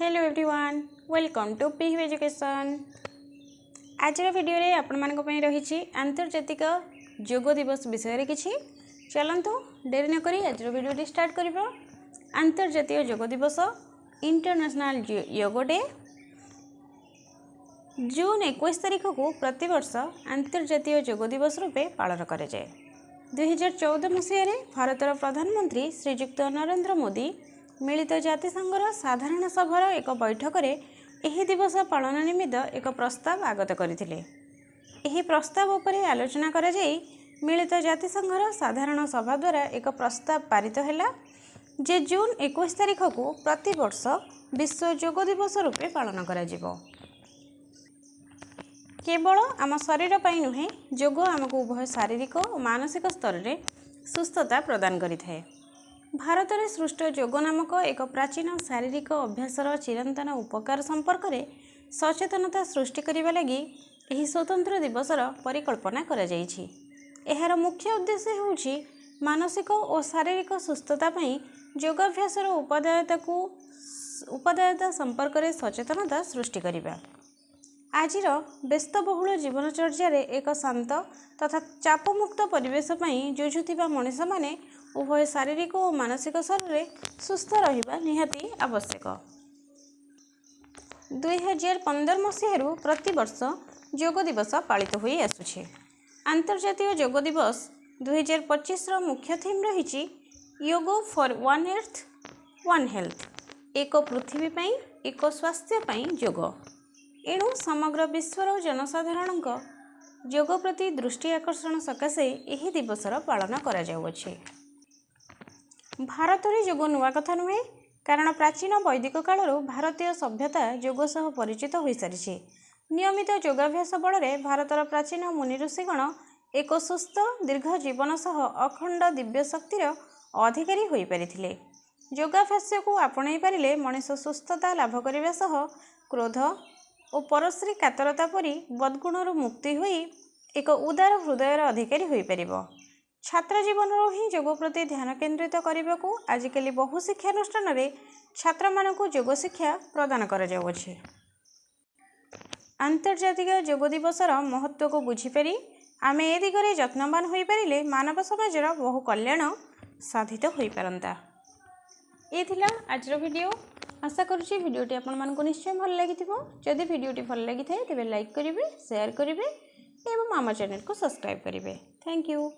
Hello everyone, welcome to Pihu education. आज video रे आपण मानक पई रही आंतर्जातिक योग दिवस विषय किछि चलंतु डेरी न करी आज वीडियो स्टार्ट करिबो। आंतर्जातिक योग दिवस इंटरनेशनल योग डे जून 21 तारिख को प्रतिवर्ष आंतर्जातिक योग दिवस रूपे पालन करे जाए। 2014 मसीह भारतर प्रधानमंत्री श्रीयुक्त नरेंद्र मोदी मिलित जातिसंघर साधारण सभार एक बैठक में यह दिवस पालन निमित्त एक प्रस्ताव आगत करथिले। यह प्रस्ताव उपरे आलोचना करा जाई मिलित जातिसंघर साधारण सभा द्वारा एक प्रस्ताव पारित हैला जे जून 21 तारिख को प्रतिवर्ष विश्व योग दिवस रूपे पालन करा जिवो। केवल आम शरीर पई नुहे योग आमको उभय शारीरिक और मानसिक स्तर में सुस्थता प्रदान करिथाए। भारत में सृष्ट योग नामक एक प्राचीन शारीरिक अभ्यासर चिरंतन उपकार संपर्क में सचेतनता सृष्टि करने लगी यह स्वतंत्र दिवसर परिकल्पना करा जाइछि। एहार मुख्य उद्देश्य होछि मानसिक और शारीरिक सुस्थता पई योगाभ्यासर उपादेयता संपर्क में सचेतनता सृष्टि करिबा। आजिर व्यस्तबहुल जीवनचर्या एक शांत तथा चापमुक्त परिवेश पई जुझुथिबा मनीष माने उभय शारीरिक और मानसिक स्तर में सुस्थ रहिबा निहाती आवश्यक। 2015 मसीह प्रतिवर्ष योग दिवस पालित होई आसुछि। आंतर्जातिक योग दिवस 2025 मुख्य थीम रही योग for one earth one health, एक पृथ्वी पई एक स्वास्थ्य पई योग। एणु समग्र विश्वर जनसाधारण योग प्रति दृष्टि आकर्षण सकाशे यह दिवसर पालन करा जाउअछि। भारत में योग नुआ कथा नुहे, कारण प्राचीन वैदिक कालरू भारतीय सभ्यता योग सह परिचित हो सारी। नियमित योगाभ्यास बल भारतर प्राचीन मुनि ऋषिगण एक सुस्थ दीर्घ जीवन सह अखंड दिव्य शक्तिर अधिकारी हो पारिथिले। योगाभ्यास को आपणाई पारिले मनीष सुस्थता लाभ करने सह क्रोध और परश्री कातरता परी बदगुणरू मुक्ति होई एक उदार हृदयर अधिकारी हो पारिबो। छात्र जीवन ही योग प्रति ध्यान केन्द्रित करने को आजिकल बहु शिक्षानुष्ठान रे छात्र मानकु योग शिक्षा प्रदान करा जाउअछि। आंतर्जातिक योग दिवसर महत्व को बुझीपारी आमे ए दिगरे यत्नवान हो पारिले मानव समाजर बहु कल्याण साधित हो पारंता। ये थिला आजर वीडियो। आशा करुँची वीडियोटी आपण मानकु निश्चय भल लागिथिबो। जदि वीडियोटी भल लागिथाए तेबे लाइक करिवे, शेयर करिवे एवं आम चैनल को सब्सक्राइब करिवे। Thank you.